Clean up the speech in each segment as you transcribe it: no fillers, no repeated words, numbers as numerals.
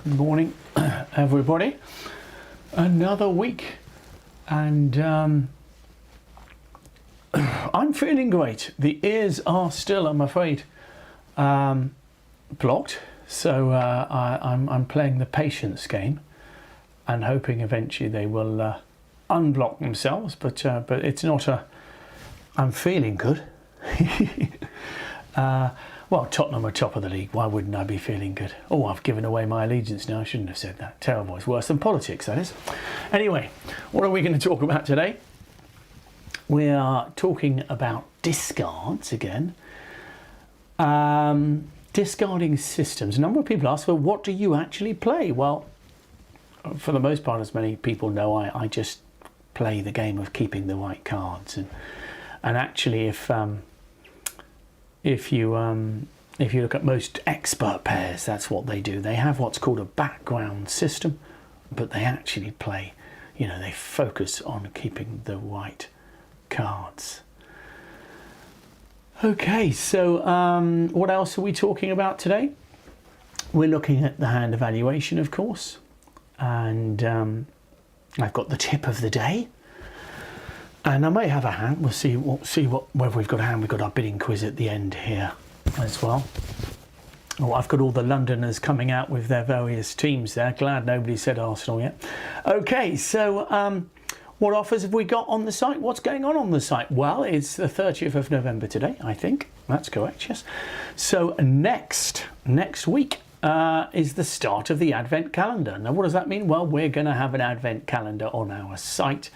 Good morning, everybody. Another week, and I'm feeling great. The ears are still, I'm afraid, blocked. So I'm playing the patience game, and hoping eventually they will unblock themselves. But it's not a. I'm feeling good. Well, Tottenham are top of the league. Why wouldn't I be feeling good? Oh, I've given away my allegiance now. I shouldn't have said that. Terrible. It's worse than politics, that is. Anyway, what are we going to talk about today? We are talking about discards again. Discarding systems. A number of people ask, well, what do you actually play? Well, for the most part, as many people know, I just play the game of keeping the right cards. And actually, if you look at most expert pairs, that's what they do. They have what's called a background system, but they actually play, they focus on keeping the right cards. Okay, so what else are we talking about today? We're looking at the hand evaluation, of course, and I've got the tip of the day. And I may have a hand. We'll see whether we've got a hand. We've got our bidding quiz at the end here as well. Oh, I've got all the Londoners coming out with their various teams there. Glad nobody said Arsenal yet. Okay, so what offers have we got on the site? What's going on the site? Well, it's the 30th of November today, I think. That's correct, yes. So next week is the start of the Advent calendar. Now, what does that mean? Well, we're going to have an Advent calendar on our site.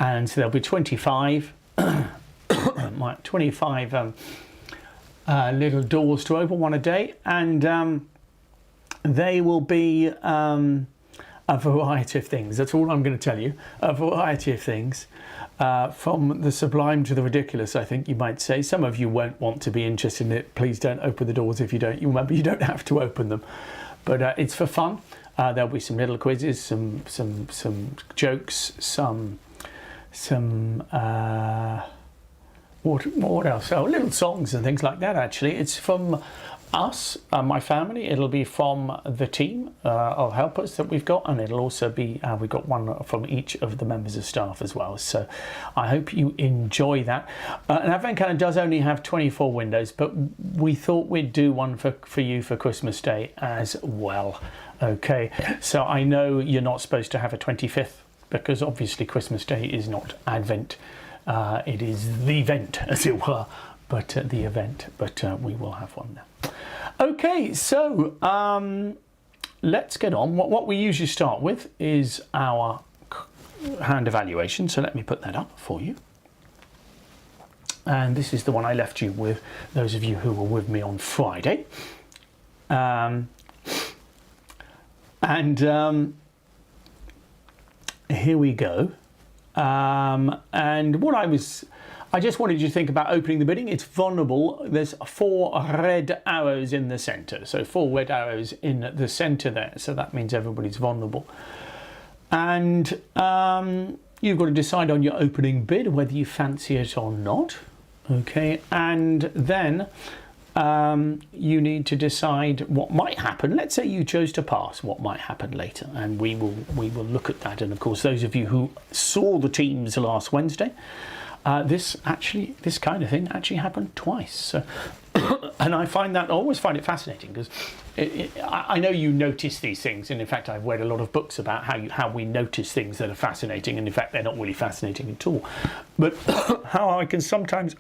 And so there'll be 25, 25 little doors to open, one a day, and they will be a variety of things. That's all I'm going to tell you. A variety of things, from the sublime to the ridiculous, I think you might say. Some of you won't want to be interested in it. Please don't open the doors if you don't. You remember, you don't have to open them, but it's for fun. There'll be some little quizzes, some jokes, some what else? Oh, little songs and things like that. Actually, it's from us, my family. It'll be from the team of helpers that we've got, and it'll also be we've got one from each of the members of staff as well. So I hope you enjoy that. An Advent calendar does only have 24 windows, but we thought we'd do one for you for Christmas Day as well. Okay, so I know you're not supposed to have a 25th. Because obviously Christmas Day is not Advent, it is the event, as it were, but the event. But we will have one now. Okay, so let's get on. What we usually start with is our hand evaluation. So let me put that up for you. And this is the one I left you with, those of you who were with me on Friday. Here we go. And what I just wanted you to think about opening the bidding. It's vulnerable. There's 4 red arrows in the center. So 4 red arrows in the center there. So that means everybody's vulnerable. And you've got to decide on your opening bid whether you fancy it or not. Okay. And then you need to decide what might happen. Let's say you chose to pass, what might happen later, and we will look at that. And of course, those of you who saw the teams last Wednesday, this kind of thing actually happened twice. So, and I always find it fascinating, because I know you notice these things, and in fact I've read a lot of books about how we notice things that are fascinating, and in fact they're not really fascinating at all. But how I can sometimes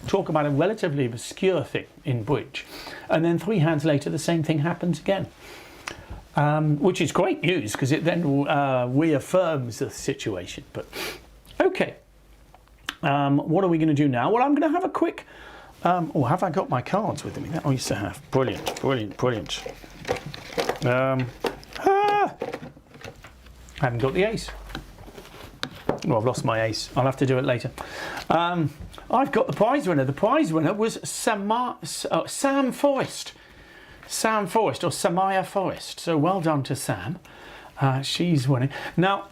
talk about a relatively obscure thing in bridge, and then 3 hands later the same thing happens again, which is great news, because it then reaffirms the situation. But okay, what are we going to do now? Well, I'm going to have a quick have I got my cards with me? That I used to have. Brilliant. I haven't got the ace. Well, I've lost my ace. I'll have to do it later. I've got the prize winner. The prize winner was Sam Forrest. Sam Forrest, or Samaya Forrest. So well done to Sam. She's winning. Now,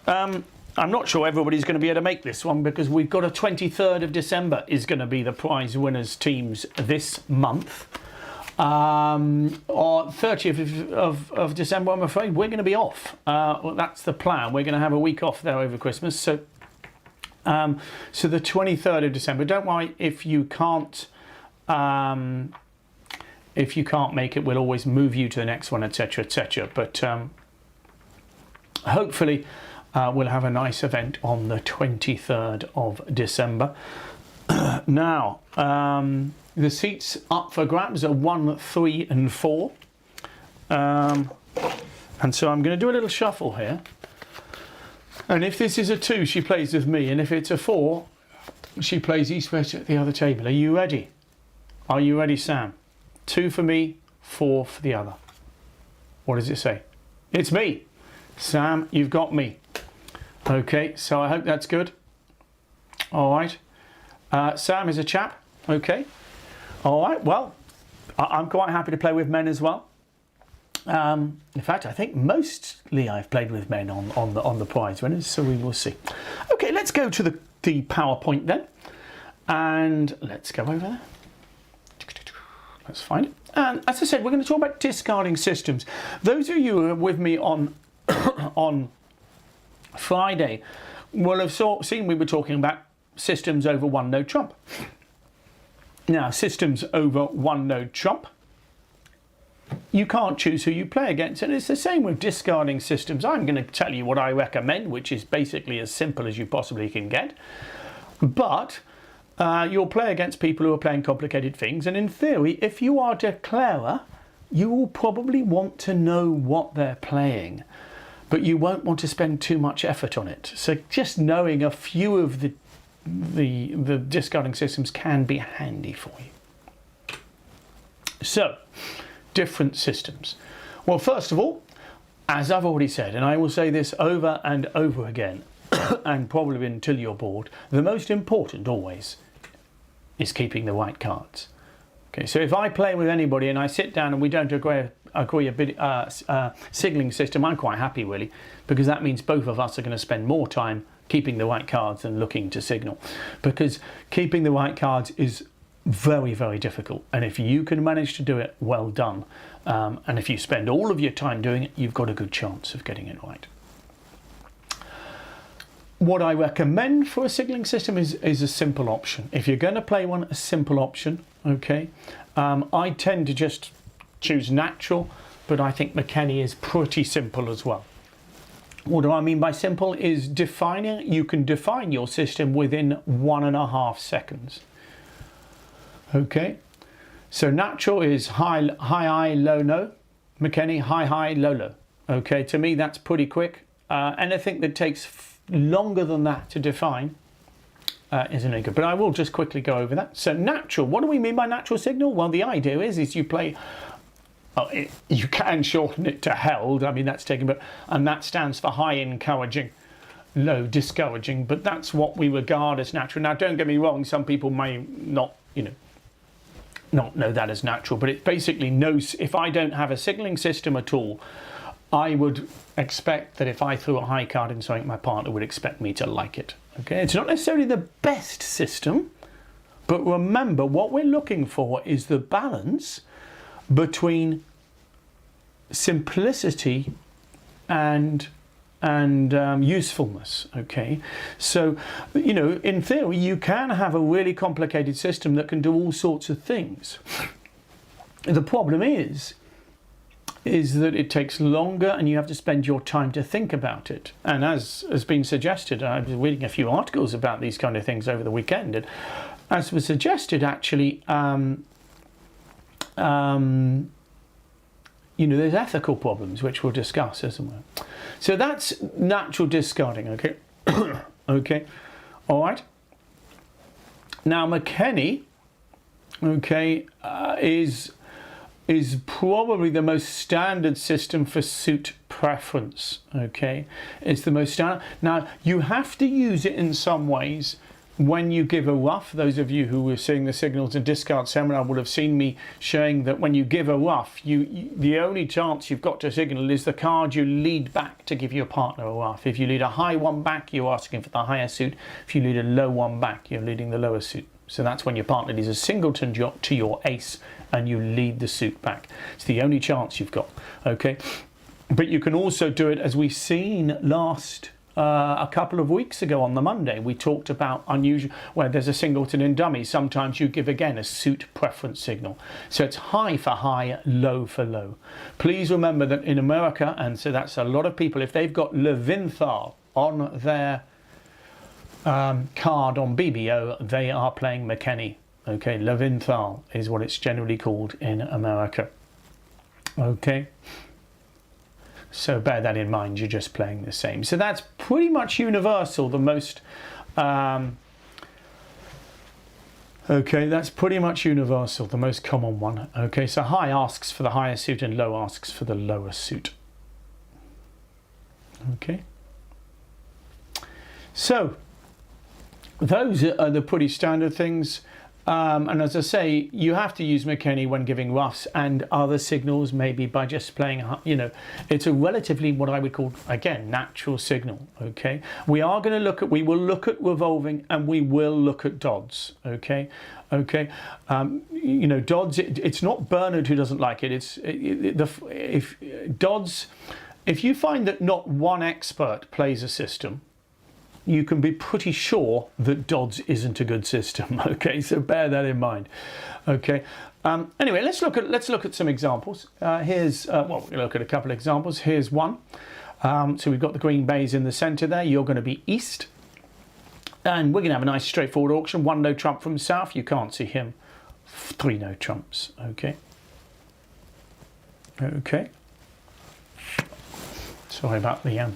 I'm not sure everybody's going to be able to make this one, because we've got a 23rd of December is going to be the prize winners teams this month. or 30th of December, I'm afraid we're going to be off. Well, that's the plan. We're going to have a week off there over Christmas. So the 23rd of December. Don't worry if you can't. If you can't make it, we'll always move you to the next one, etc., etc. But hopefully we'll have a nice event on the 23rd of December. Now, the seats up for grabs are 1, 3 and 4. And so I'm going to do a little shuffle here. And if this is a 2, she plays with me. And if it's a 4, she plays east-west at the other table. Are you ready? Are you ready, Sam? 2 for me, 4 for the other. What does it say? It's me. Sam, you've got me. Okay, so I hope that's good. All right. Sam is a chap. Okay. All right. Well, I'm quite happy to play with men as well. In fact, I think mostly I've played with men on the prize winners, so we will see. Okay, let's go to the PowerPoint then, and let's go over there. Let's find it. And as I said, we're going to talk about discarding systems. Those of you who are with me on on Friday will have seen we were talking about systems over one node trump. Now, systems over one node trump, you can't choose who you play against, and it's the same with discarding systems. I'm going to tell you what I recommend, which is basically as simple as you possibly can get, but you'll play against people who are playing complicated things, and in theory, if you are a declarer, you will probably want to know what they're playing, but you won't want to spend too much effort on it. So just knowing a few of the discarding systems can be handy for you. So, different systems. Well, first of all, as I've already said, and I will say this over and over again, and probably until you're bored, the most important always is keeping the right cards. Okay, so if I play with anybody and I sit down and we don't agree a bit signaling system, I'm quite happy really, because that means both of us are going to spend more time keeping the right cards than looking to signal, because keeping the right cards is very, very difficult, and if you can manage to do it, well done. And if you spend all of your time doing it, you've got a good chance of getting it right. What I recommend for a signaling system is a simple option. If you're going to play one, a simple option, okay? I tend to just choose natural, but I think Magee is pretty simple as well. What do I mean by simple is defining. You can define your system within 1.5 seconds. Okay, so natural is high, low, no. Magee, high, low, low. Okay, to me that's pretty quick. Anything that takes longer than that to define isn't any good, but I will just quickly go over that. So natural, what do we mean by natural signal? Well, the idea is you play, you can shorten it to held, I mean that's taken, but, and that stands for high encouraging, low discouraging, but that's what we regard as natural. Now don't get me wrong, some people may not, not know that as natural, but it basically knows if I don't have a signaling system at all, I would expect that if I threw a high card in something, my partner would expect me to like it. Okay, it's not necessarily the best system, but remember what we're looking for is the balance between simplicity and usefulness. Okay, so in theory you can have a really complicated system that can do all sorts of things. The problem is that it takes longer and you have to spend your time to think about it. And as has been suggested, I was reading a few articles about these kind of things over the weekend, and as was suggested, actually, there's ethical problems which we'll discuss, isn't there? So that's natural discarding, okay? Okay, all right. Now Magee, okay, is probably the most standard system for suit preference, okay? It's the most standard. Now, you have to use it in some ways when you give a ruff. Those of you who were seeing the signals and discard seminar would have seen me showing that when you give a ruff, the only chance you've got to signal is the card you lead back to give your partner a ruff. If you lead a high one back, you're asking for the higher suit. If you lead a low one back, you're leading the lower suit. So that's when your partner leads a singleton to your ace and you lead the suit back. It's the only chance you've got, okay? But you can also do it, as we've seen a couple of weeks ago on the Monday. We talked about unusual, where there's a singleton in dummy. Sometimes you give, again, a suit preference signal. So it's high for high, low for low. Please remember that in America, and so that's a lot of people, if they've got Levinthal on their card on BBO, they are playing McKenney. Okay, Levinthal is what it's generally called in America. Okay. So bear that in mind, you're just playing the same. So that's pretty much universal, the most... okay, that's pretty much universal, the most common one. Okay, so high asks for the higher suit and low asks for the lower suit. Okay. So, those are the pretty standard things. And as I say, you have to use McKenney when giving roughs and other signals, maybe by just playing, you know, it's a relatively, what I would call, again, natural signal, okay? We will look at revolving, and we will look at Dodds, okay? Okay, you know, Dodds, it's not Bernard who doesn't like it, if you find that not one expert plays a system, you can be pretty sure that Dodds isn't a good system. Okay, so bear that in mind. Okay. Anyway, let's look at some examples. Here's well, we're going to look at a couple of examples. Here's one. So we've got the green bays in the centre there. You're going to be east, and we're going to have a nice straightforward auction. 1 no trump from south. You can't see him. 3 no trumps. Okay. Okay. Sorry about the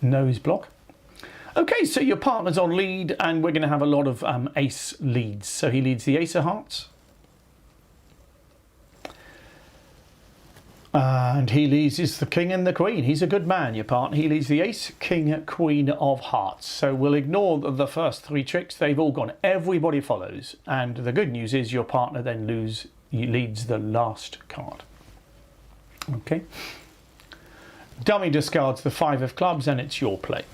nose block. Okay, so your partner's on lead, and we're going to have a lot of ace leads. So he leads the ace of hearts. And he leads the king and the queen. He's a good man, your partner. He leads the ace, king, queen of hearts. So we'll ignore the first 3 tricks. They've all gone. Everybody follows. And the good news is your partner then leads the last card. Okay. Dummy discards the 5 of clubs, and it's your play.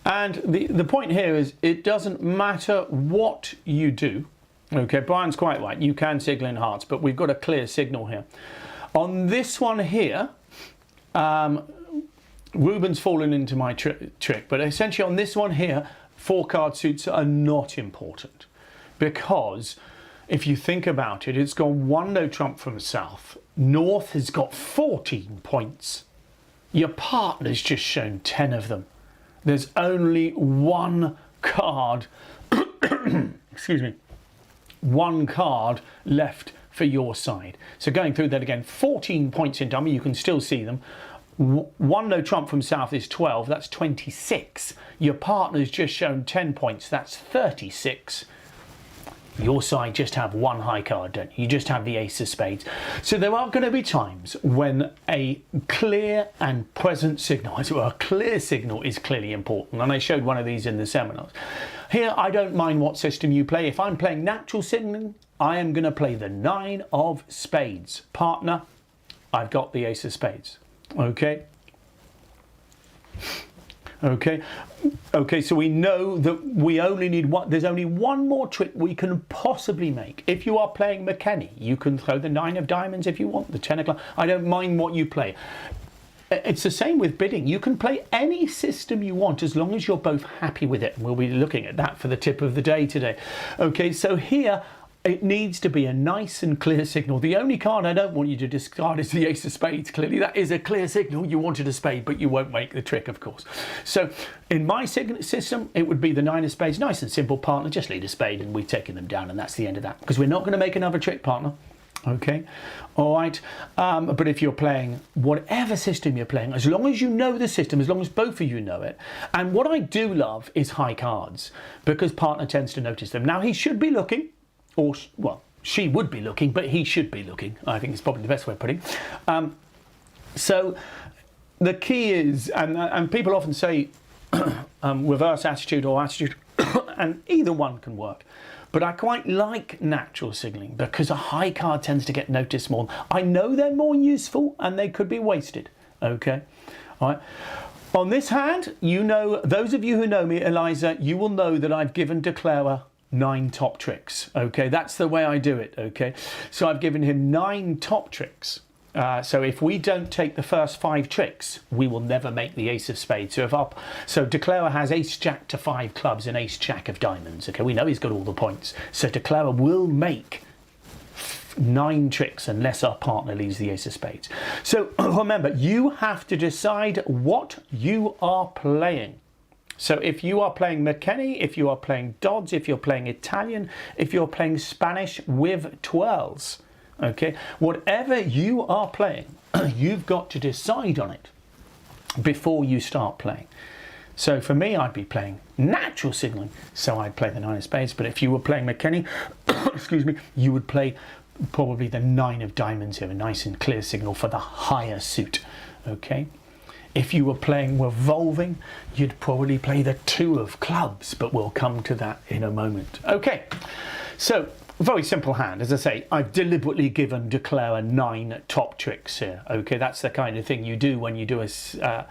And the point here is, it doesn't matter what you do. Okay, Brian's quite right. You can signal in hearts, but we've got a clear signal here. On this one here, Ruben's fallen into my trick, but essentially on this one here, 4 card suits are not important, because if you think about it, it's gone 1 no trump from south. North has got 14 points. Your partner's just shown 10 of them. There's only 1 card, excuse me, 1 card left for your side. So going through that again, 14 points in dummy, you can still see them. 1 no trump from south is 12, that's 26. Your partner's just shown 10 points, that's 36. Your side just have 1 high card, don't you? You just have the ace of spades. So there are going to be times when a clear and present signal, a clear signal is clearly important. And I showed one of these in the seminars. Here, I don't mind what system you play. If I'm playing natural signaling, I am going to play the 9 of spades. Partner, I've got the ace of spades. Okay. Okay. Okay, so we know that we only need one. There's only one more trick we can possibly make. If you are playing McKenney, you can throw the 9 of diamonds if you want, the 10 of clubs. I don't mind what you play. It's the same with bidding. You can play any system you want as long as you're both happy with it. And we'll be looking at that for the tip of the day today. Okay, so here it needs to be a nice and clear signal. The only card I don't want you to discard is the ace of spades. Clearly that is a clear signal. You wanted a spade, but you won't make the trick, of course. So in my system, it would be the 9 of spades. Nice and simple, partner. Just lead a spade and we've taken them down, and that's the end of that. Because we're not going to make another trick, partner. Okay, all right. But if you're playing whatever system you're playing, as long as you know the system, as long as both of you know it. And what I do love is high cards, because partner tends to notice them. Now he should be looking. Or, well, she would be looking, but he should be looking. I think it's probably the best way of putting it. So the key is, and people often say reverse attitude or attitude, and either one can work. but I quite like natural signalling because a high card tends to get noticed more. I know they're more useful and they could be wasted. Okay, all right. On this hand, you know, those of you who know me, Eliza, you will know that I've given Declarer 9 top tricks. Okay, that's the way I do it. Okay, so I've given him 9 top tricks. So if we don't take the first 5 tricks, we will never make the ace of spades. So Declarer has ace jack to 5 clubs and ace jack of diamonds. Okay, we know he's got all the points. So Declarer will make 9 tricks unless our partner leaves the ace of spades. So remember, you have to decide what you are playing. So if you are playing McKenny, if you are playing Dodds, if you're playing Italian, if you're playing Spanish with twirls, okay, whatever you are playing, you've got to decide on it before you start playing. So for me, I'd be playing natural signalling, so I'd play the 9 of spades. But if you were playing McKenny, excuse me, you would play probably the 9 of diamonds here, a nice and clear signal for the higher suit. Okay. If you were playing revolving, you'd probably play the 2 of clubs, but we'll come to that in a moment. Okay, so very simple hand. As I say, I've deliberately given Declarer 9 top tricks here. Okay, that's the kind of thing you do when you do a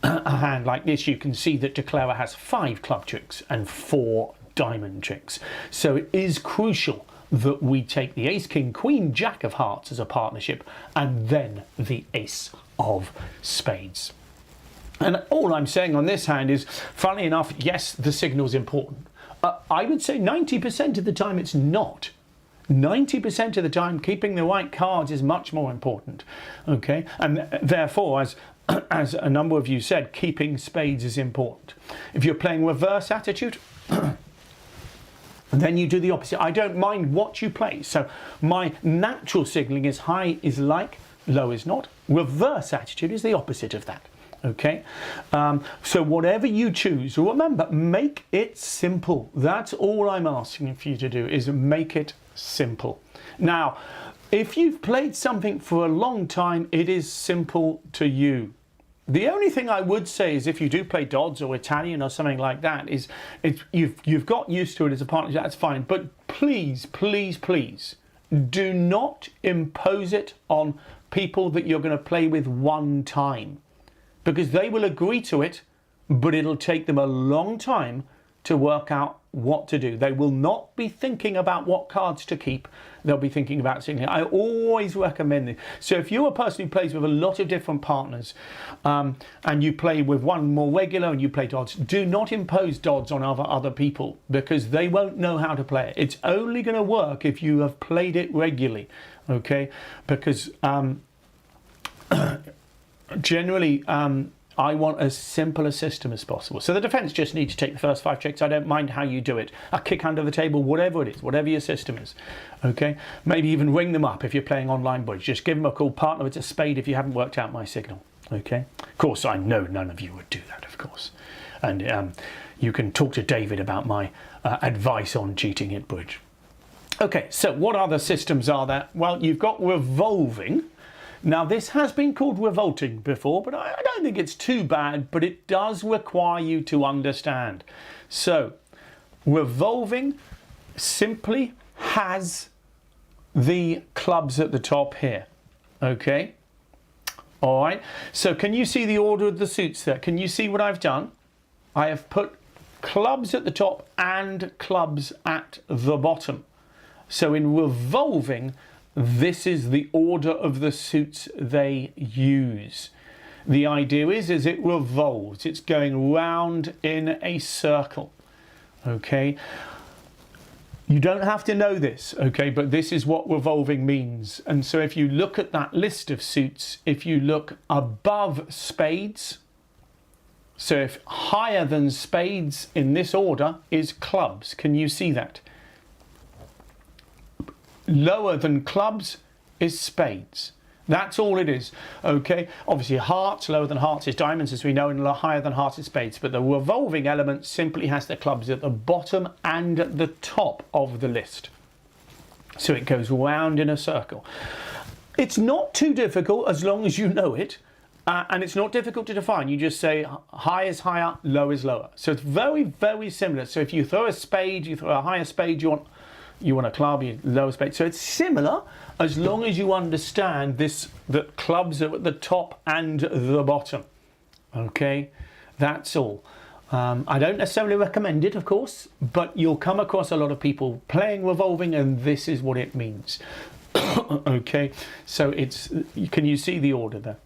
hand like this. You can see that Declarer has 5 club tricks and 4 diamond tricks. So it is crucial that we take the ace, king, queen, jack of hearts as a partnership, and then the ace of spades. And all I'm saying on this hand is, funnily enough, yes, the signal's important. I would say 90% of the time it's not. 90% of the time, keeping the right cards is much more important. Okay, and therefore, as a number of you said, keeping spades is important. If you're playing reverse attitude, then you do the opposite. I don't mind what you play. So my natural signalling is high is like, low is not. Reverse attitude is the opposite of that. Okay, so whatever you choose, remember, make it simple. That's all I'm asking for you to do, is make it simple. Now, if you've played something for a long time, it is simple to you. The only thing I would say is, if you do play Dodds or Italian or something like that, is you've got used to it as a partner, that's fine. But please, please, please, do not impose it on people that you're going to play with one time. Because they will agree to it, but it'll take them a long time to work out what to do. They will not be thinking about what cards to keep. They'll be thinking about signaling. I always recommend it. So if you're a person who plays with a lot of different partners, and you play with one more regular and you play Dodds, do not impose Dodds on other people, because they won't know how to play it. It's only going to work if you have played it regularly, okay? Because generally, I want as simple a system as possible. So the defence just need to take the first 5 tricks. I don't mind how you do it. A kick under the table, whatever it is, whatever your system is. Okay? Maybe even ring them up if you're playing online bridge. Just give them a call. Partner, it's a spade if you haven't worked out my signal. Okay? Of course, I know none of you would do that, of course. And you can talk to David about my advice on cheating at bridge. Okay, so what other systems are there? Well, you've got revolving. Now, this has been called revolting before, but I don't think it's too bad, but it does require you to understand. So, revolving simply has the clubs at the top here, okay? All right, so can you see the order of the suits there? Can you see what I've done? I have put clubs at the top and clubs at the bottom. So in revolving, this is the order of the suits they use. The idea is it revolves. It's going round in a circle. Okay. You don't have to know this, okay, but this is what revolving means. And so if you look at that list of suits, if you look above spades, so if higher than spades in this order is clubs, can you see that? Lower than clubs is spades. That's all it is, okay? Obviously hearts, lower than hearts is diamonds, as we know, and higher than hearts is spades. But the revolving element simply has the clubs at the bottom and at the top of the list. So it goes round in a circle. It's not too difficult as long as you know it. And it's not difficult to define. You just say high is higher, low is lower. So it's very, very similar. So if you throw a spade, you throw a higher spade, you want you want a club, you lower spade. So it's similar as long as you understand this, that clubs are at the top and the bottom. Okay, that's all. I don't necessarily recommend it, of course, but you'll come across a lot of people playing revolving, and this is what it means. Okay, so it's, can you see the order there?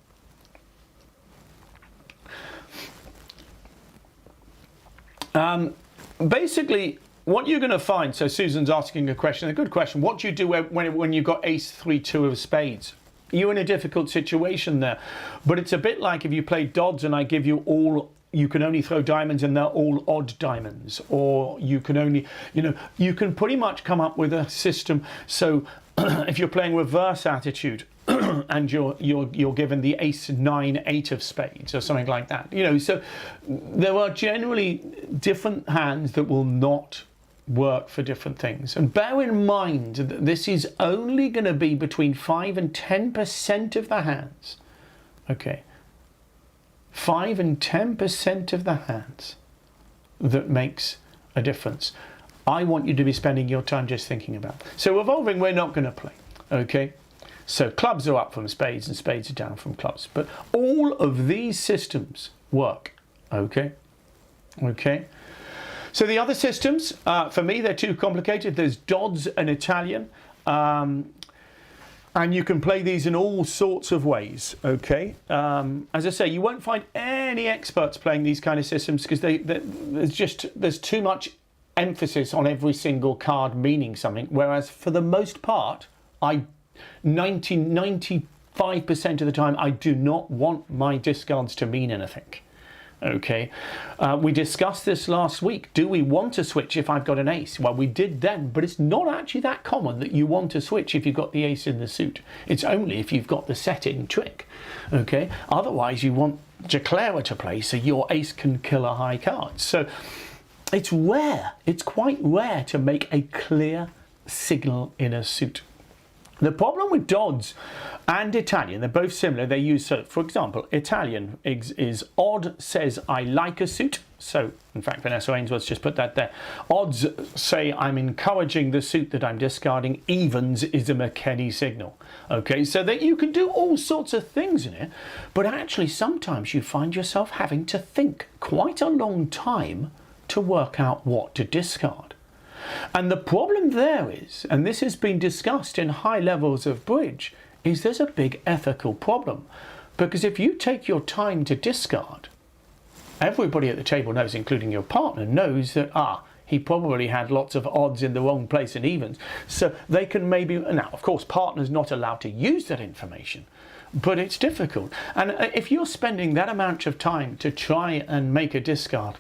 Basically, what you're going to find, so Susan's asking a question, a good question. What do you do when you've got ace, 3, 2 of spades? You're in a difficult situation there, but it's a bit like if you play dodds and I give you all, you can only throw diamonds and they're all odd diamonds, or you can only, you can pretty much come up with a system. So if you're playing reverse attitude and you're given the ace, 9, 8 of spades or something like that, so there are generally different hands that will not work for different things. And bear in mind that this is only going to be between 5 and 10% of the hands. Okay, 5 and 10% of the hands that makes a difference. I want you to be spending your time just thinking about. So revolving, we're not going to play. Okay, so clubs are up from spades and spades are down from clubs, but all of these systems work. Okay. So the other systems, for me, they're too complicated. There's dodds and Italian, and you can play these in all sorts of ways. Okay, as I say, you won't find any experts playing these kind of systems because there's too much emphasis on every single card meaning something. Whereas for the most part, 95% of the time, I do not want my discards to mean anything. Okay, we discussed this last week. Do we want to switch if I've got an ace? Well, we did then, but it's not actually that common that you want to switch if you've got the ace in the suit. It's only if you've got the set-in trick. Okay, otherwise you want Declarer to play so your ace can kill a high card. So it's rare, it's quite rare to make a clear signal in a suit. The problem with dodds and Italian, they're both similar. They use, so for example, Italian is odd says I like a suit. So in fact, Vanessa Ainsworth's just put that there. Odds say I'm encouraging the suit that I'm discarding. Evens is a McKenny signal. Okay, so that you can do all sorts of things in it, but actually sometimes you find yourself having to think quite a long time to work out what to discard. And the problem there is, and this has been discussed in high levels of bridge, is there's a big ethical problem. Because if you take your time to discard, everybody at the table knows, including your partner, knows that, he probably had lots of odds in the wrong place and evens. So they can maybe, now of course partner's not allowed to use that information, but it's difficult. And if you're spending that amount of time to try and make a discard,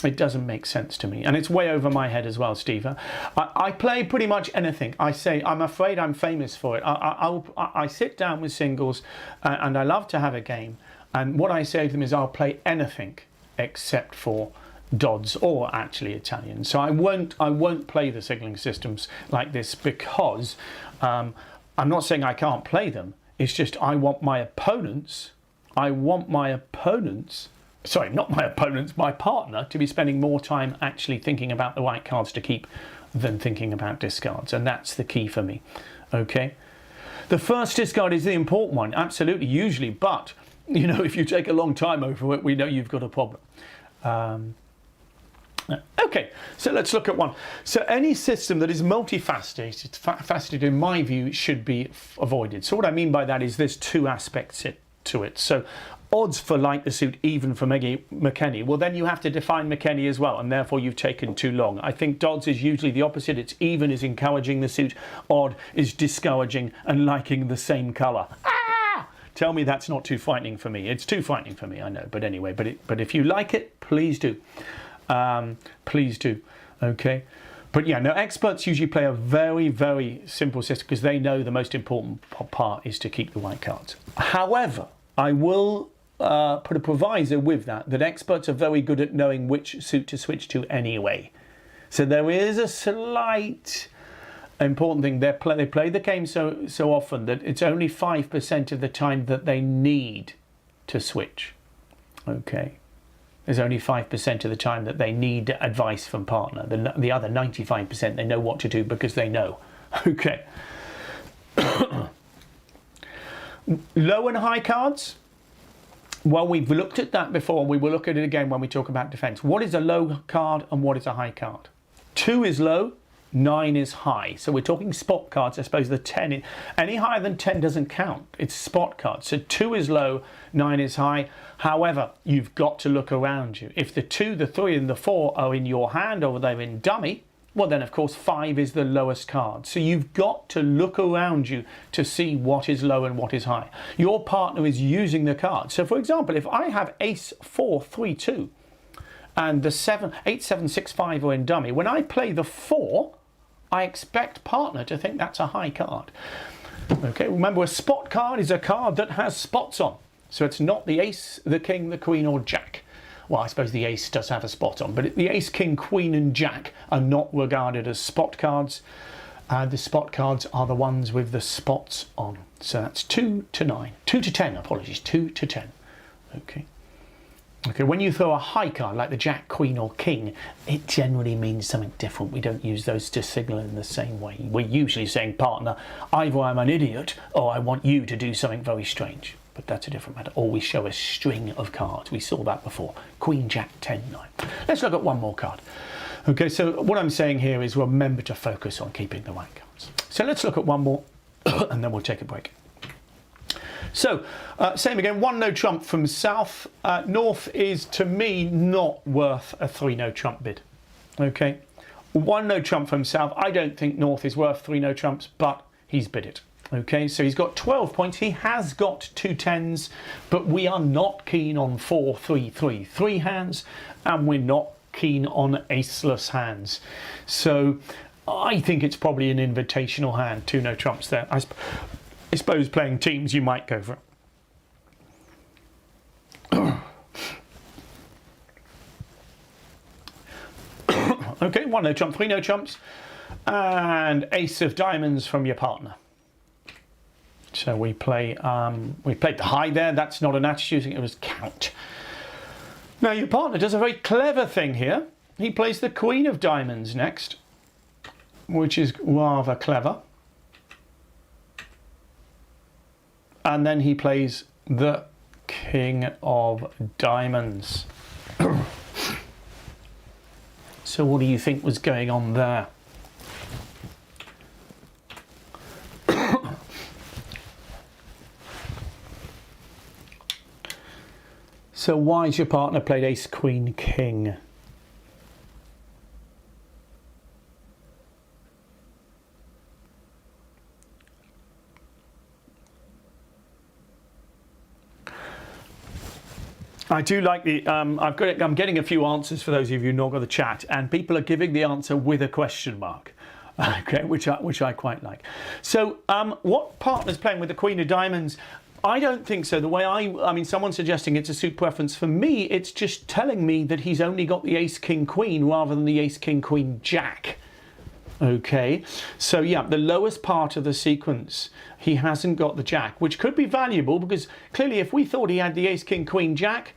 it doesn't make sense to me, and it's way over my head as well, Steve. I play pretty much anything. I say, I'm afraid I'm famous for it. I sit down with singles, and I love to have a game. And what I say to them is, I'll play anything except for dodds or actually Italian. So I won't play the signaling systems like this because I'm not saying I can't play them. It's just I want my opponents. Sorry, not my opponents, my partner, to be spending more time actually thinking about the right cards to keep than thinking about discards. And that's the key for me. Okay. The first discard is the important one, absolutely, usually. But, if you take a long time over it, we know you've got a problem. Okay, so let's look at one. So any system that is multifaceted, in my view, should be avoided. So what I mean by that is there's two aspects to it. So odds for like the suit, even for McKenny, well then you have to define McKenny as well, and therefore you've taken too long. I think dodds is usually the opposite. It's even is encouraging the suit, odd is discouraging and liking the same colour. Tell me that's not too frightening for me. It's too frightening for me, I know, but anyway, but if you like it, please do. Please do. Okay. But yeah, no, experts usually play a very, very simple system because they know the most important part is to keep the white cards. However, I will put a proviso with that experts are very good at knowing which suit to switch to anyway. So there is a slight important thing. They play the game so often that it's only 5% of the time that they need to switch. Okay. There's only 5% of the time that they need advice from partner. The other 95%, they know what to do because they know. Okay. Low and high cards. Well, we've looked at that before. We will look at it again when we talk about defense. What is a low card and what is a high card? 2 is low, 9 is high. So we're talking spot cards. I suppose the 10 is, any higher than 10 doesn't count. It's spot cards. So 2 is low, 9 is high. However, you've got to look around you. If the 2, the 3 and the 4 are in your hand or they're in dummy, well then of course 5 is the lowest card. So you've got to look around you to see what is low and what is high. Your partner is using the card. So for example, if I have ace 4 3 2 and the 8 7 6 5 are in dummy, when I play the 4, I expect partner to think that's a high card. Okay, remember a spot card is a card that has spots on. So it's not the ace, the king, the queen or jack. Well, I suppose the ace does have a spot on, but the ace, king, queen and jack are not regarded as spot cards. The spot cards are the ones with the spots on. So that's 2 to 9. 2 to 10, apologies, 2 to 10. Okay. Okay, when you throw a high card like the jack, queen or king, it generally means something different. We don't use those to signal in the same way. We're usually saying, partner, either I'm an idiot or I want you to do something very strange. But that's a different matter. Or we show a string of cards. We saw that before. Queen, jack, 10, 9. Let's look at one more card. Okay, so what I'm saying here is remember to focus on keeping the right cards. So let's look at one more and then we'll take a break. So, same again, 1 no trump from south. North is, to me, not worth a 3 no trump bid. Okay, 1 no trump from south. I don't think North is worth 3 no trumps, but he's bid it. Okay, so he's got 12 points. He has got 2 10s, but we are not keen on 4 3 3 3 hands, and we're not keen on aceless hands. So I think it's probably an invitational hand. 2 no trumps there. I suppose playing teams you might go for it. Okay, 1 no trump, 3 no trumps, and ace of diamonds from your partner. So we played the high there. That's not an attitude, it was count. Now your partner does a very clever thing here. He plays the queen of diamonds next, which is rather clever. And then he plays the king of diamonds. So what do you think was going on there? So why's your partner played ace, queen, king? I do like the, I'm getting a few answers for those of you who not got the chat, and people are giving the answer with a question mark. Okay, which I quite like. So what partner's playing with the queen of diamonds? I don't think so. The way I mean, someone's suggesting it's a suit preference. For me, it's just telling me that he's only got the ace, king, queen rather than the ace, king, queen, jack. Okay, so yeah, the lowest part of the sequence, he hasn't got the jack, which could be valuable because clearly if we thought he had the ace, king, queen, jack,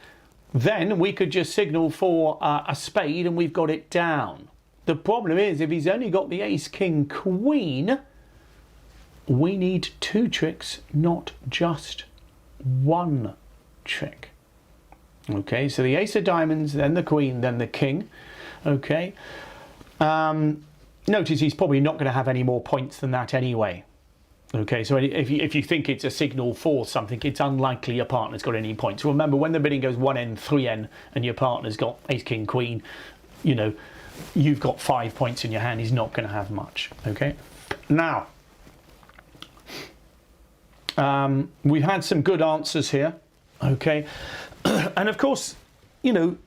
then we could just signal for a spade and we've got it down. The problem is if he's only got the ace, king, queen, we need 2 tricks, not just 1 trick. Okay, so the ace of diamonds, then the queen, then the king. Okay. Notice he's probably not going to have any more points than that anyway. Okay, so if you think it's a signal for something, it's unlikely your partner's got any points. Remember, when the bidding goes 1n, 3n, and your partner's got ace, king, queen, you know, you've got 5 points in your hand. He's not going to have much. Okay, now we've had some good answers here. Okay, and of course, you know,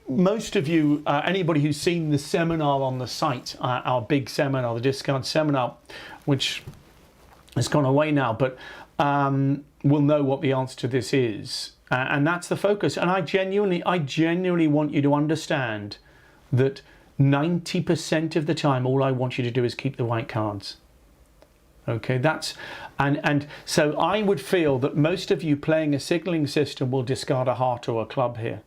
most of you, anybody who's seen the seminar on the site, our big seminar, the discard seminar, which has gone away now, but will know what the answer to this is. And that's the focus. And I genuinely want you to understand that 90% of the time, all I want you to do is keep the right cards. Okay, and so I would feel that most of you playing a signalling system will discard a heart or a club here.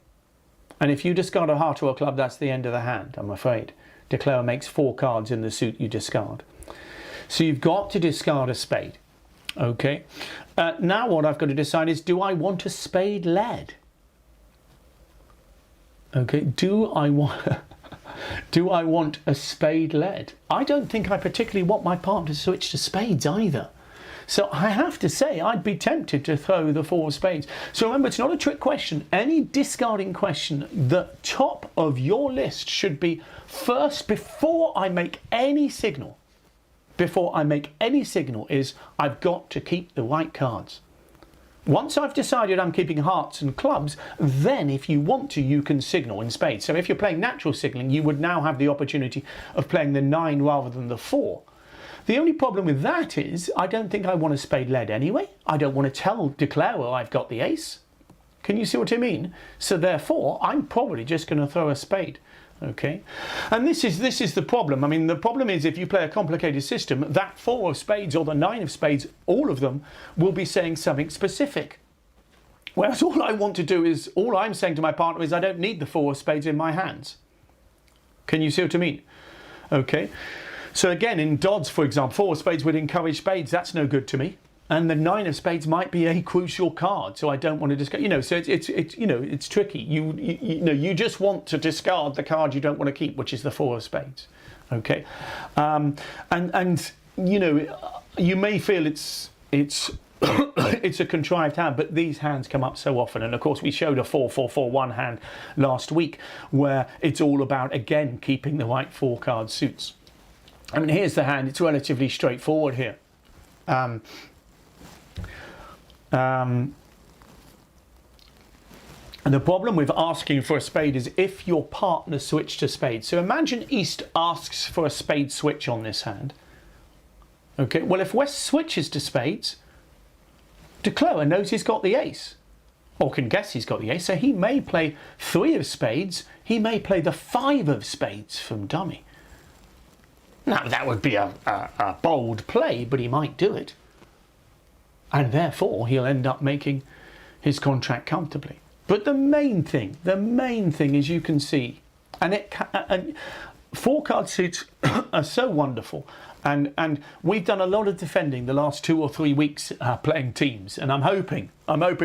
And if you discard a heart or a club, that's the end of the hand, I'm afraid. Declarer makes 4 cards in the suit you discard. So you've got to discard a spade. Okay. Now what I've got to decide is, do I want a spade led? Okay. Do I want a spade led? I don't think I particularly want my partner to switch to spades either. So I have to say, I'd be tempted to throw the 4 of spades. So remember, it's not a trick question. Any discarding question, the top of your list should be first, before I make any signal. Before I make any signal is, I've got to keep the right cards. Once I've decided I'm keeping hearts and clubs, then if you want to, you can signal in spades. So if you're playing natural signaling, you would now have the opportunity of playing the 9 rather than the 4. The only problem with that is, I don't think I want a spade led anyway. I don't want to tell Declarer I've got the ace. Can you see what I mean? So therefore, I'm probably just going to throw a spade. Okay, and this is the problem. I mean, the problem is, if you play a complicated system, that 4 of spades or the 9 of spades, all of them will be saying something specific. Whereas all I want to do is, all I'm saying to my partner is, I don't need the 4 of spades in my hands. Can you see what I mean? Okay. So again, in Dodds, for example, 4 of spades would encourage spades. That's no good to me. And the 9 of spades might be a crucial card, so I don't want to discard. You know, so it's you know, it's tricky. You know, you just want to discard the card you don't want to keep, which is the 4 of spades. Okay, and you know, you may feel it's it's a contrived hand, but these hands come up so often. And of course, we showed a 4-4-4-1 hand last week where it's all about, again, keeping the right 4 card suits. I mean, here's the hand. It's relatively straightforward here. And the problem with asking for a spade is if your partner switched to spade. So imagine East asks for a spade switch on this hand. Okay, well, if West switches to spades, Declarer knows he's got the ace, or can guess he's got the ace, so he may play 3 of spades, he may play the 5 of spades from dummy. Now, that would be a bold play, but he might do it. And therefore, he'll end up making his contract comfortably. But the main thing is, you can see, and 4 card suits are so wonderful. And we've done a lot of defending the last 2 or 3 weeks playing teams. And I'm hoping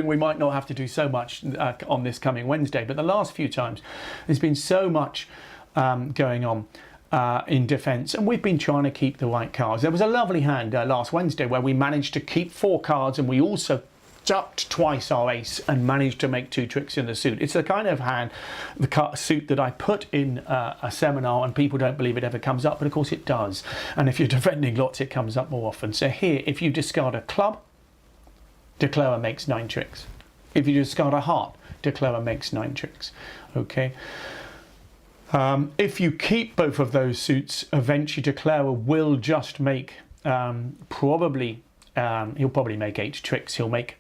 we might not have to do so much on this coming Wednesday. But the last few times, there's been so much going on in defence, and we've been trying to keep the right cards. There was a lovely hand last Wednesday where we managed to keep 4 cards, and we also ducked twice our ace and managed to make 2 tricks in the suit. It's the kind of hand, the suit that I put in a seminar, and people don't believe it ever comes up, but of course it does. And if you're defending lots, it comes up more often. So here, if you discard a club, Declarer makes 9 tricks. If you discard a heart, Declarer makes 9 tricks. Okay. If you keep both of those suits, eventually Declarer will just make he'll probably make 8 tricks. He'll make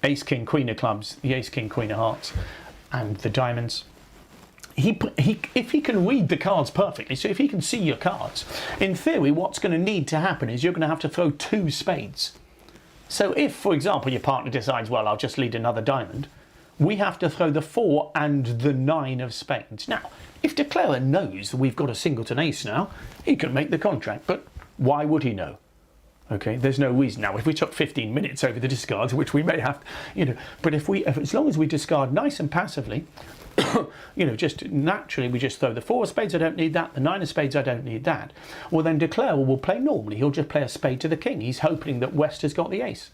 ace, king, queen of clubs, the ace, king, queen of hearts, and the diamonds. If he can read the cards perfectly, so if he can see your cards, in theory, what's going to need to happen is you're going to have to throw 2 spades. So if, for example, your partner decides, well, I'll just lead another diamond, we have to throw the 4 and the 9 of spades. Now, if Declarer knows that we've got a singleton ace now, he can make the contract, but why would he know? Okay, there's no reason. Now, if we took 15 minutes over the discards, which we may have, you know, but if as long as we discard nice and passively, you know, just naturally, we just throw the 4 of spades, I don't need that, the 9 of spades, I don't need that. Well, then Declarer will play normally. He'll just play a spade to the king. He's hoping that West has got the ace.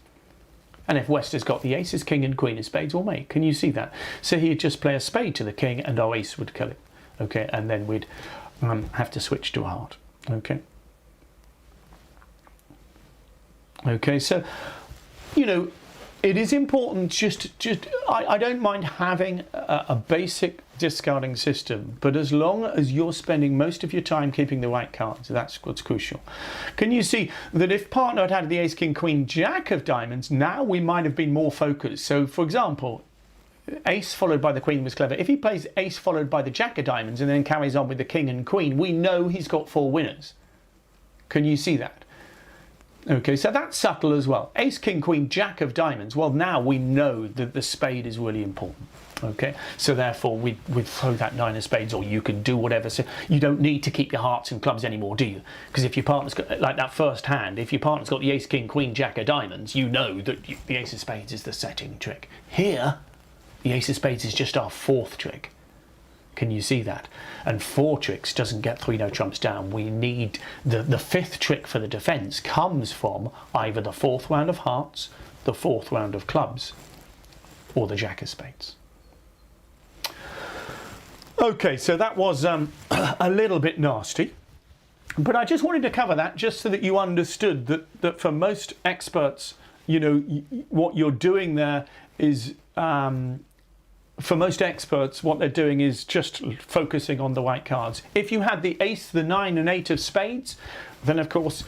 And if West has got the ace, his king and queen of spades will make. Can you see that? So he'd just play a spade to the king and our ace would kill it. Okay, and then we'd have to switch to a heart. Okay. Okay, so, you know, it is important I don't mind having a basic discarding system, but as long as you're spending most of your time keeping the right cards, that's what's crucial. Can you see that if partner had the ace, king, queen, jack of diamonds, now we might have been more focused. So, for example, ace followed by the queen was clever. If he plays ace followed by the jack of diamonds and then carries on with the king and queen, we know he's got 4 winners. Can you see that? Okay, so that's subtle as well. Ace, king, queen, jack of diamonds. Well, now we know that the spade is really important. Okay, so therefore we throw that nine of spades, or you can do whatever. So you don't need to keep your hearts and clubs anymore, do you? Because if your partner's got, like that first hand, if your partner's got the ace, king, queen, jack of diamonds, you know that the ace of spades is the setting trick. Here, the ace of spades is just our fourth trick. Can you see that? And four tricks doesn't get three no trumps down. We need the fifth trick for the defence comes from either the fourth round of hearts, the fourth round of clubs, or the jack of spades. Okay, so that was a little bit nasty, but I just wanted to cover that just so that you understood that for most experts, you know, what you're doing there is, for most experts, what they're doing is just focusing on the white cards. If you had the ace, the nine and eight of spades, then of course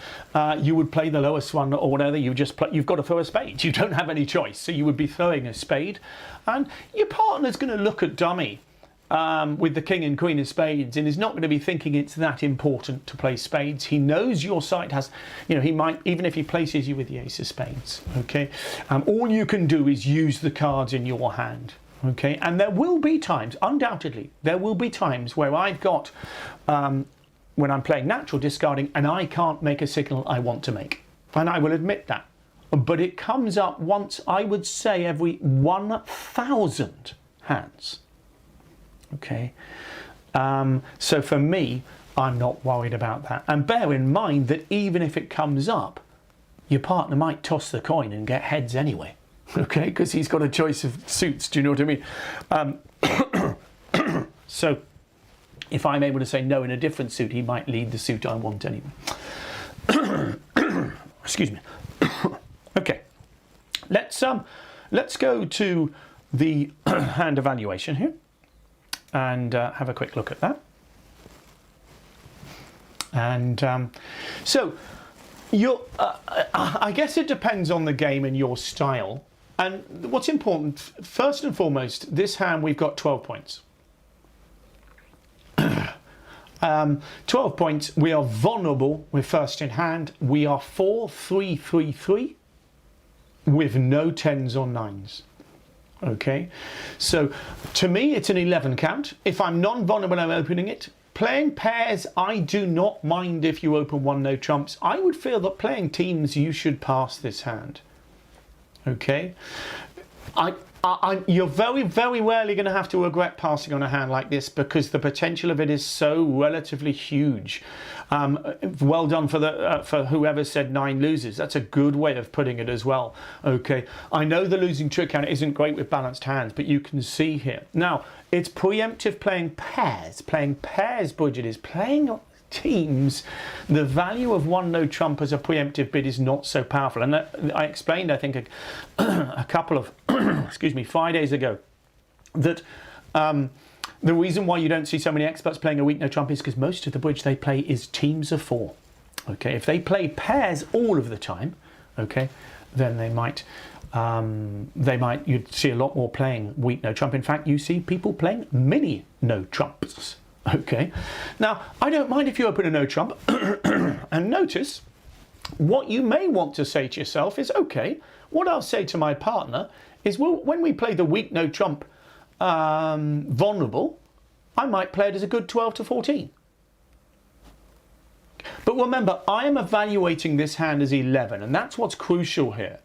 you would play the lowest one or whatever. You just play, you've got to throw a spade. You don't have any choice, so you would be throwing a spade, and your partner's going to look at dummy with the king and queen of spades, and is not going to be thinking it's that important to play spades. He knows your side has, you know, he might, even if he places you with the ace of spades, okay, all you can do is use the cards in your hand, okay. And there will be times, undoubtedly, there will be times where I've got, when I'm playing natural discarding and I can't make a signal I want to make, and I will admit that, but it comes up once, I would say, every 1,000 hands. Okay, so for me, I'm not worried about that. And bear in mind that even if it comes up, your partner might toss the coin and get heads anyway. Okay, because he's got a choice of suits. Do you know what I mean? So if I'm able to say no in a different suit, he might lead the suit I want anyway. Excuse me. Okay, let's go to the hand evaluation here and have a quick look at that. And so I guess it depends on the game and your style. And what's important, first and foremost, this hand we've got 12 points. 12 points, we are vulnerable with first in hand. We are 4-3-3-3 with no 10s or 9s. Okay, so to me it's an 11 count. If I'm non-vulnerable when I'm opening it, playing pairs, I do not mind if you open one no trumps. I would feel that playing teams, you should pass this hand. Okay, you're very, very rarely going to have to regret passing on a hand like this because the potential of it is so relatively huge. Well done for whoever said 9 loses. That's a good way of putting it as well. Okay, I know the losing trick count isn't great with balanced hands, but you can see here. Now, it's preemptive playing pairs. Playing pairs budget is playing teams. The value of one no trump as a preemptive bid is not so powerful. And I explained, I think, a couple of, excuse me, Fridays ago, that the reason why you don't see so many experts playing a weak no trump is because most of the bridge they play is teams of 4. Okay, if they play pairs all of the time, okay, then you'd see a lot more playing weak no trump. In fact, you see people playing mini no trumps. Okay, now I don't mind if you open a no trump, and notice what you may want to say to yourself is, okay, what I'll say to my partner is, well, when we play the weak no trump vulnerable, I might play it as a good 12 to 14. But remember, I am evaluating this hand as 11, and that's what's crucial here.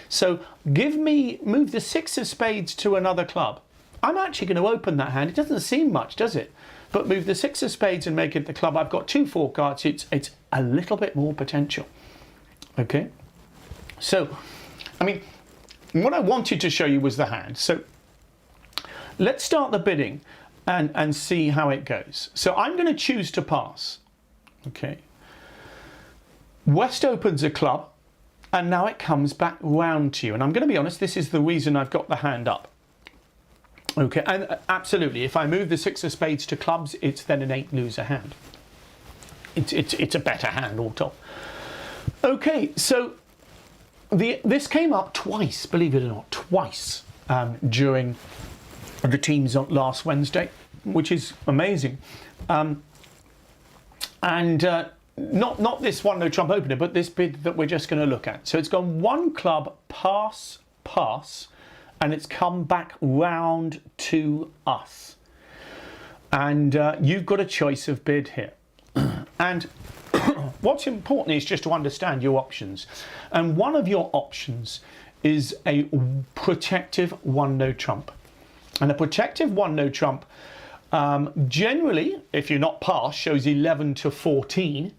So move the 6 of spades to another club. I'm actually going to open that hand. It doesn't seem much, does it? But move the 6 of spades and make it the club. I've got 2 4 cards. It's a little bit more potential. Okay. So, I mean, what I wanted to show you was the hand. So let's start the bidding and see how it goes. So I'm going to choose to pass. Okay. West opens a club, and now it comes back round to you. And I'm going to be honest, this is the reason I've got the hand up. Okay, and absolutely, if I move the 6 of spades to clubs, it's then an 8 loser hand. It's a better hand all told. Okay, so this came up twice, believe it or not, twice during the teams on last Wednesday, which is amazing. And not this one no trump opener, but this bid that we're just going to look at. So it's gone one club, pass, pass, and it's come back round to us. And you've got a choice of bid here. And what's important is just to understand your options. And one of your options is a protective one no trump. And a protective one no trump generally, if you're not pass, shows 11 to 14.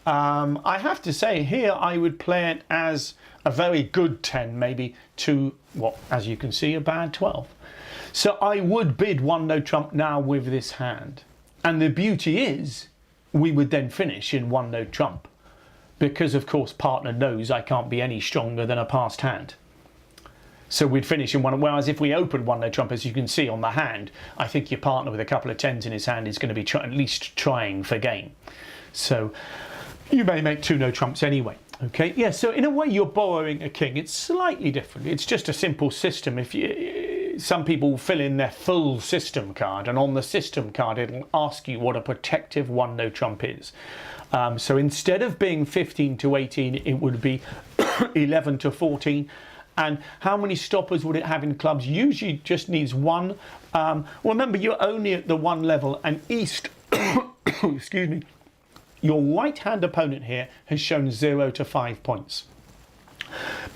I have to say here I would play it as a very good 10, maybe to what, as you can see, a bad 12. So I would bid one no trump now with this hand. And the beauty is we would then finish in one no trump, because of course partner knows I can't be any stronger than a passed hand. So we'd finish in one, whereas if we open one no trump, as you can see on the hand, I think your partner with a couple of 10s in his hand is going to be at least trying for game. So you may make two no trumps anyway. Okay, yeah, so in a way you're borrowing a king. It's slightly different. It's just a simple system. If you, some people fill in their full system card, and on the system card it'll ask you what a protective one no trump is. So instead of being 15 to 18, it would be 11 to 14. And how many stoppers would it have in clubs? Usually just needs one. Remember, you're only at the one level, and East, excuse me, your right-hand opponent here has shown 0 to 5 points.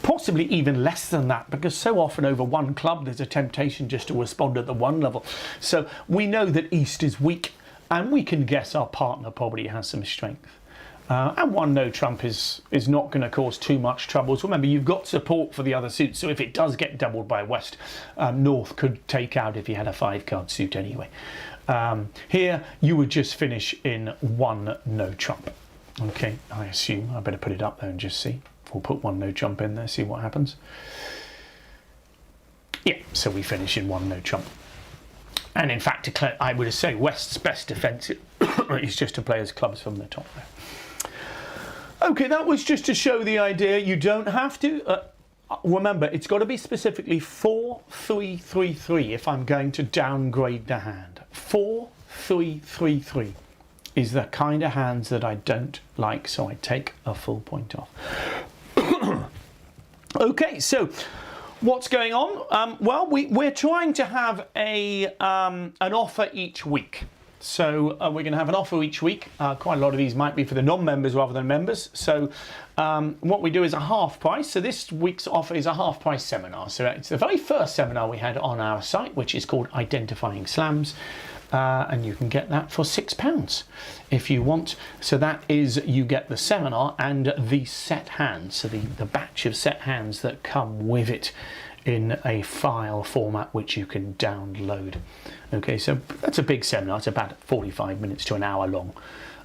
Possibly even less than that, because so often over one club there's a temptation just to respond at the one level. So we know that East is weak, and we can guess our partner probably has some strength. And one no trump is not going to cause too much troubles. Remember, you've got support for the other suits, so if it does get doubled by West, North could take out if he had a 5-card suit anyway. Here you would just finish in one no trump. Okay, I assume I better put it up there and just see. We'll put one no trump in there, see what happens. Yeah, so we finish in one no trump. And in fact, I would say West's best defence is just to play as clubs from the top there. Okay, that was just to show the idea. You don't have to. Remember, it's got to be specifically 4-3-3-3 if I'm going to downgrade the hand. 4-3-3-3 is the kind of hands that I don't like, so I take a full point off. Okay, so what's going on? Well, we're trying to have an offer each week. So we're going to have an offer each week. Quite a lot of these might be for the non-members rather than members. So what we do is a half price. So this week's offer is a half price seminar. So it's the very first seminar we had on our site, which is called Identifying Slams. And you can get that for £6 if you want. So that is, you get the seminar and the set hands. So the batch of set hands that come with it in a file format which you can download. Okay, so that's a big seminar. It's about 45 minutes to an hour long.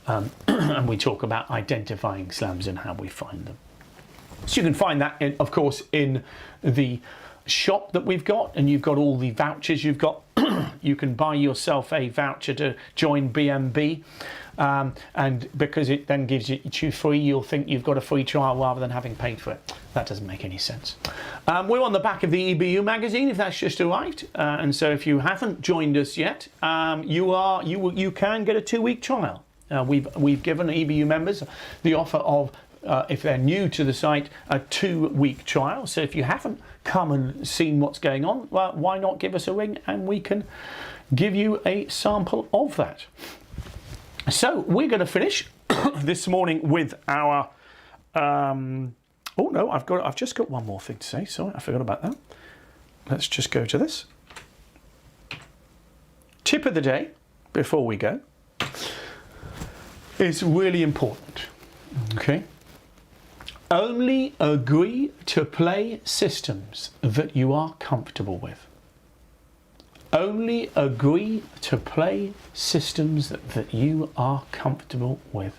And we talk about identifying slams and how we find them. So you can find that, of course, in the shop that we've got, and you've got all the vouchers you've got. You can buy yourself a voucher to join BMB. And because it then gives you free, you'll think you've got a free trial rather than having paid for it. That doesn't make any sense. We're on the back of the EBU magazine, if that's just arrived, and so if you haven't joined us yet, you can get a 2-week trial. We've given EBU members the offer of, if they're new to the site, a 2-week trial. So if you haven't come and seen what's going on, well, why not give us a ring and we can give you a sample of that. So we're going to finish this morning with our. Oh no, I've just got one more thing to say. Sorry, I forgot about that. Let's just go to this. Tip of the day before we go is really important. Okay. Only agree to play systems that you are comfortable with. Only agree to play systems that you are comfortable with.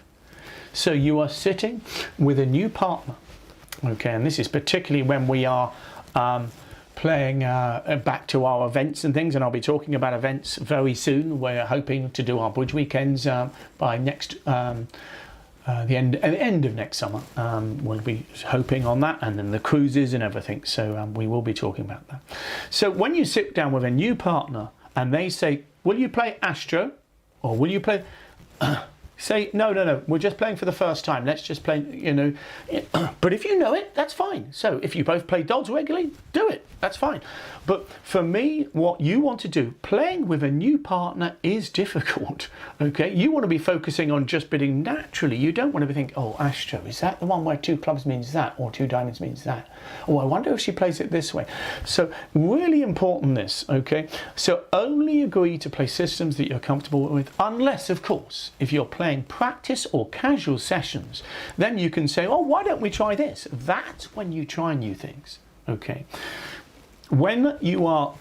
So you are sitting with a new partner, okay, and this is particularly when we are playing back to our events and things, and I'll be talking about events very soon. We're hoping to do our bridge weekends by next the end of next summer. We'll be hoping on that, and then the cruises and everything, so we will be talking about that. So when you sit down with a new partner and they say, will you play Astro or will you play Say, no, we're just playing for the first time. Let's just play, you know. But if you know it, that's fine. So if you both play dogs regularly, do it. That's fine. But for me, what you want to do, playing with a new partner is difficult, okay? You want to be focusing on just bidding naturally. You don't want to be thinking, oh, Astro, is that the one where 2 clubs means that, or 2 diamonds means that? Oh, I wonder if she plays it this way. So really important this, okay? So only agree to play systems that you're comfortable with, unless, of course, if you're playing practice or casual sessions, then you can say, oh, why don't we try this? That's when you try new things, okay? When you are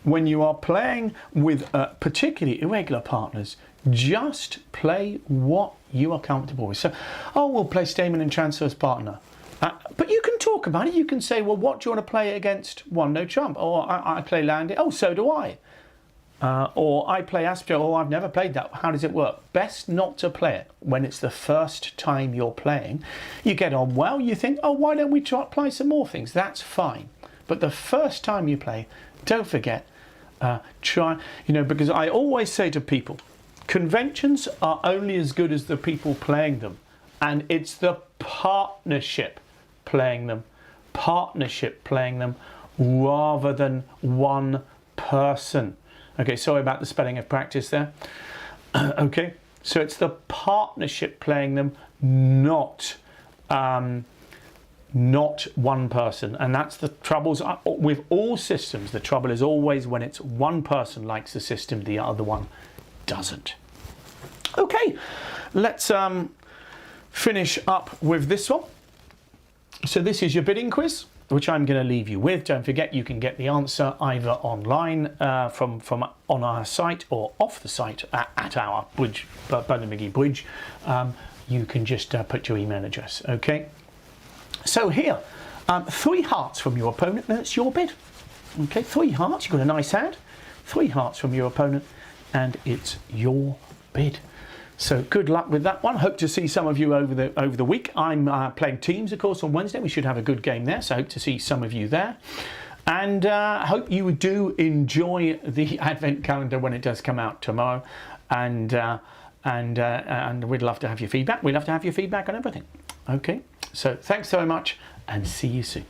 when you are playing with particularly irregular partners, just play what you are comfortable with. So, oh, we'll play Stayman and Chancellor's partner. But you can talk about it. You can say, well, what do you want to play against one no trump? Or I play Landy. Oh, so do I. Or I play Aspio. Oh, I've never played that. How does it work? Best not to play it when it's the first time you're playing. You get on well, you think, oh, why don't we try some more things? That's fine. But the first time you play, don't forget, try, you know, because I always say to people, conventions are only as good as the people playing them. And it's the partnership playing them rather than one person. Okay, sorry about the spelling of practice there. Okay, so it's the partnership playing them, not one person. And that's the troubles with all systems. The trouble is always when it's one person likes the system, the other one doesn't. Okay, let's finish up with this one. So this is your bidding quiz, which I'm going to leave you with. Don't forget, you can get the answer either online from on our site or off the site at our bridge, Bernard Magee bridge. You can just put your email address. Okay. So here, 3 hearts from your opponent. That's your bid. Okay, 3 hearts. You've got a nice hand. 3 hearts from your opponent, and it's your bid. So good luck with that one. Hope to see some of you over the week. I'm playing teams, of course, on Wednesday. We should have a good game there, so hope to see some of you there. And hope you do enjoy the Advent calendar when it does come out tomorrow. And we'd love to have your feedback. We'd love to have your feedback on everything. Okay, so thanks so much, and see you soon.